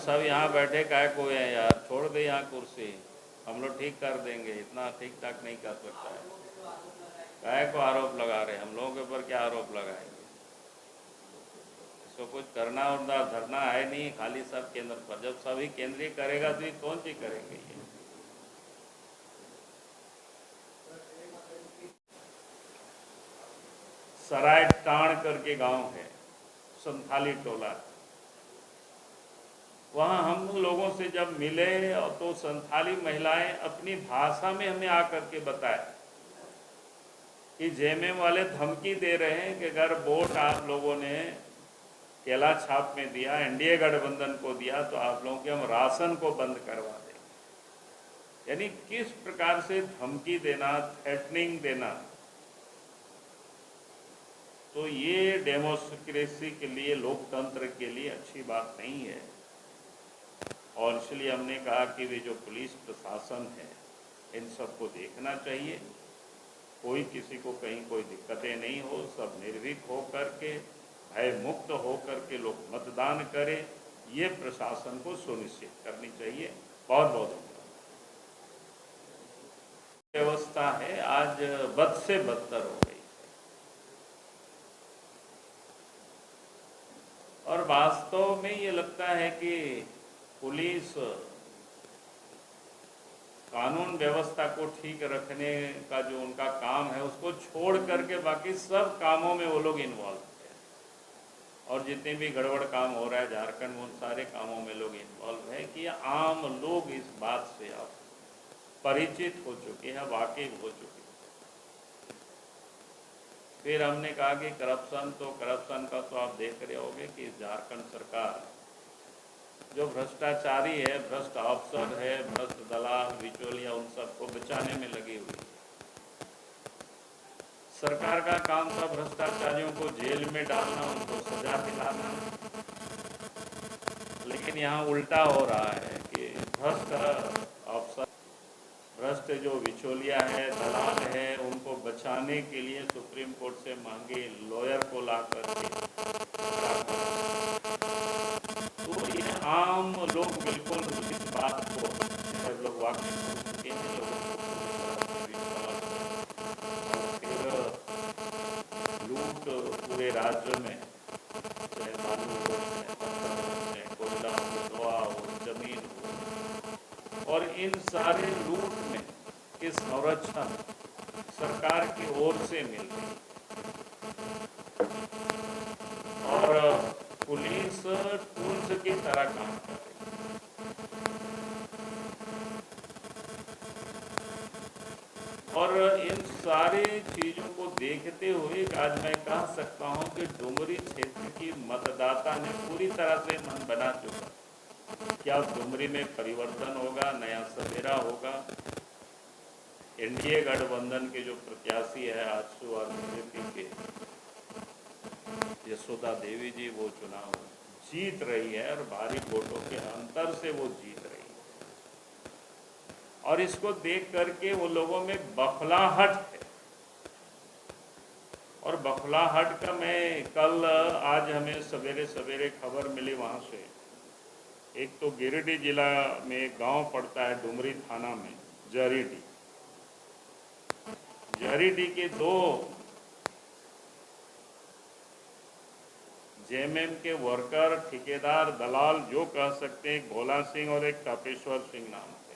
सब यहाँ बैठे काय को है यार, छोड़ दे यहाँ कुर्सी, हम लोग ठीक कर देंगे, इतना ठीक ठाक नहीं कर सकता है। काय को आरोप लगा रहे, हम लोगों के ऊपर क्या आरोप लगाएंगे? इसको कुछ करना और धरना है नहीं, खाली सब केंद्र पर। जब सभी केंद्रीय करेगा तो ये कौन सी करेंगे ये? सराय टाण करके गांव है, संथाली टोला, वहाँ हम लोगों से जब मिले तो संथाली महिलाएं अपनी भाषा में हमें आकर के बताए कि जेएमएम वाले धमकी दे रहे हैं कि अगर वोट आप लोगों ने केला छाप में दिया, एनडीए गठबंधन को दिया, तो आप लोगों के हम राशन को बंद करवा देंगे। यानी किस प्रकार से धमकी देना, थ्रेटनिंग देना, तो ये डेमोक्रेसी के लिए, लोकतंत्र के लिए अच्छी बात नहीं है। और इसलिए हमने कहा कि वे जो पुलिस प्रशासन है, इन सबको देखना चाहिए, कोई किसी को कहीं कोई दिक्कतें नहीं हो, सब निर्भीक हो करके, भय मुक्त हो करके लोग मतदान करें, ये प्रशासन को सुनिश्चित करनी चाहिए। बहुत बहुत धन्यवाद। व्यवस्था है आज बद से बदतर हो गई, और वास्तव में ये लगता है कि पुलिस कानून व्यवस्था को ठीक रखने का जो उनका काम है, उसको छोड़ करके बाकी सब कामों में वो लोग इन्वॉल्व हैं। और जितने भी गड़बड़ काम हो रहा है झारखंड में, उन सारे कामों में लोग इन्वॉल्व है कि आम लोग इस बात से अब परिचित हो चुके हैं, वाकिफ हो चुके हैं। फिर हमने कहा कि करप्शन का तो आप देख रहे होंगे कि झारखंड सरकार जो भ्रष्टाचारी है, भ्रष्ट अफसर है, भ्रष्ट दलाल, बिचौलिया, उन सबको बचाने में लगी हुई है। सरकार का काम था भ्रष्टाचारियों को जेल में डालना, उनको सजा दिलाना, लेकिन यहाँ उल्टा हो रहा है कि भ्रष्ट अफसर, भ्रष्ट जो बिचौलिया है, दलाल है, उनको बचाने के लिए सुप्रीम कोर्ट से मांगे लॉयर को ला करके, तो ये आम लोग बिल्कुल इस बात को सब लोग वाकिफ हो चुके हैं। फिर लूट पूरे राज्य में, चाहे बालू हो, चाहे कोयला हो, लोहा हो, जमीन हो, और इन सारे लूट में के संरक्षण सरकार की ओर से मिल रही, और पुलिस टूल्स की तरह काम कर रही है। और इन सारी चीजों को देखते हुए आज मैं कह सकता हूं कि डुमरी क्षेत्र की मतदाता ने पूरी तरह से मन बना चुका। क्या डुमरी में परिवर्तन होगा, नया सवेरा होगा। एनडीए गठबंधन के जो प्रत्याशी है आजसू और बीजेपी के यशोदा देवी जी, वो चुनाव जीत रही है और भारी वोटों के अंतर से वो जीत रही है। और इसको देख करके वो लोगों में बखलाहट है, और बखलाहट का मैं कल, आज हमें सवेरे सवेरे खबर मिली वहाँ से, एक तो गिरिडीह जिला में एक गांव पड़ता है डुमरी थाना में, जरीडीह के दो जेएमएम के वर्कर, ठेकेदार, दलाल जो कह सकते हैं, भोला सिंह और एक तापेश्वर सिंह नाम थे।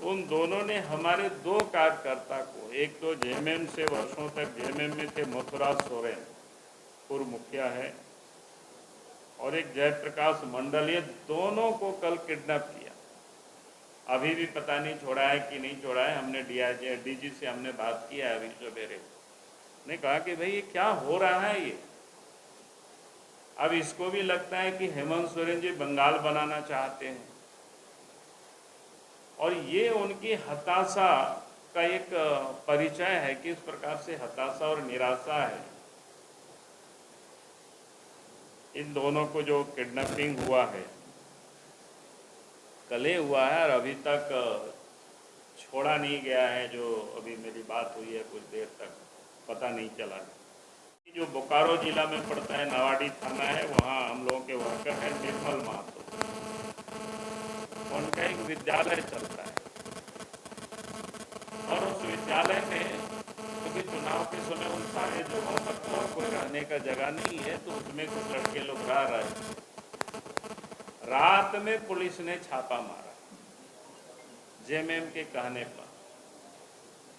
उन दोनों ने हमारे दो कार्यकर्ता को, एक तो जेएमएम से वर्षों तक जेएमएम में थे मथुरा सोरेन, पूर्व मुखिया है, और एक जयप्रकाश मंडल, ये दोनों को कल किडनैप किया। अभी भी पता नहीं छोड़ा है कि नहीं छोड़ा है। हमने डीजी से हमने बात किया है अभी सवेरे, ने कहा कि भाई ये क्या हो रहा है ये। अब इसको भी लगता है कि हेमंत सोरेन जी बंगाल बनाना चाहते हैं, और ये उनकी हताशा का एक परिचय है कि इस प्रकार से हताशा और निराशा है। इन दोनों को जो किडनैपिंग हुआ है, कल हुआ है, और अभी तक छोड़ा नहीं गया है। जो अभी मेरी बात हुई है कुछ देर तक पता नहीं चला है। जो बोकारो जिला में पड़ता है, नावाडी थाना है, वहाँ हम लोगों के वर्कर हैं निर्मल महतो, उनका एक विद्यालय चलता है और उस विद्यालय में क्योंकि चुनाव के समय उन सारे जगहों पर तो कोई रहने का जगह नहीं है, तो उसमें कुछ लड़के लोग रह रहे। रात में पुलिस ने छापा मारा जेएमएम के कहने पर।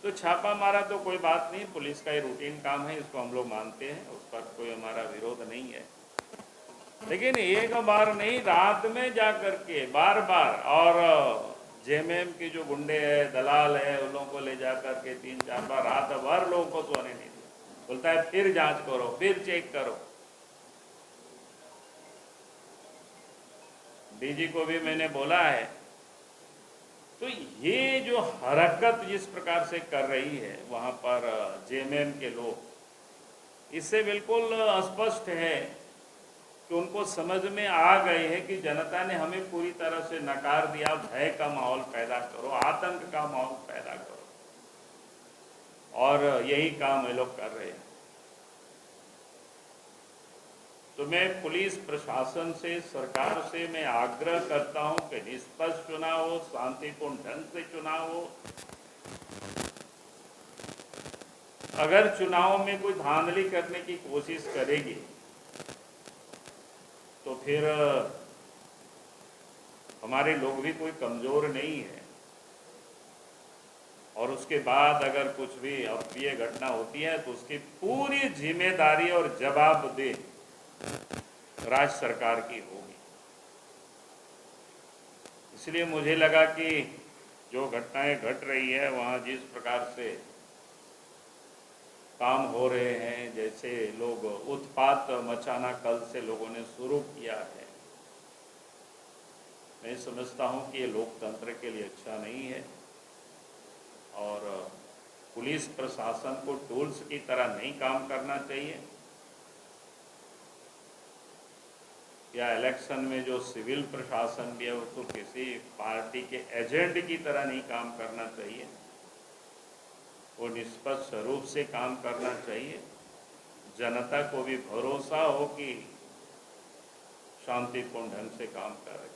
तो छापा मारा तो कोई बात नहीं, पुलिस का ये रूटीन काम है, इसको हम लोग मानते हैं, उस पर कोई हमारा विरोध नहीं है। लेकिन एक बार नहीं, रात में जा करके बार बार, और जेएमएम के जो गुंडे हैं, दलाल है, उन लोगों को ले जा करके 3-4 बार रात भर लोगों को सोने नहीं दिया। बोलता है फिर जांच करो, फिर चेक करो। डीजी को भी मैंने बोला है। तो ये जो हरकत जिस प्रकार से कर रही है वहाँ पर जेएमएम के लोग, इससे बिल्कुल स्पष्ट है कि उनको समझ में आ गए है कि जनता ने हमें पूरी तरह से नकार दिया। भय का माहौल पैदा करो, आतंक का माहौल पैदा करो, और यही काम ये लोग कर रहे हैं। तो मैं पुलिस प्रशासन से, सरकार से मैं आग्रह करता हूं कि निष्पक्ष चुनाव हो, शांतिपूर्ण ढंग से चुनाव हो। अगर चुनाव में कोई धांधली करने की कोशिश करेगी तो फिर हमारे लोग भी कोई कमजोर नहीं है, और उसके बाद अगर कुछ भी अप्रिय घटना होती है तो उसकी पूरी जिम्मेदारी और जवाबदेही राज्य सरकार की होगी। इसलिए मुझे लगा कि जो घटनाएं घट रही है वहाँ जिस प्रकार से काम हो रहे हैं, जैसे लोग उत्पात मचाना कल से लोगों ने शुरू किया है, मैं समझता हूँ कि ये लोकतंत्र के लिए अच्छा नहीं है, और पुलिस प्रशासन को टूल्स की तरह नहीं काम करना चाहिए, या इलेक्शन में जो सिविल प्रशासन भी है उसको किसी पार्टी के एजेंट की तरह नहीं काम करना चाहिए। वो निष्पक्ष रूप से काम करना चाहिए। जनता को भी भरोसा हो कि शांतिपूर्ण ढंग से काम कर रहे।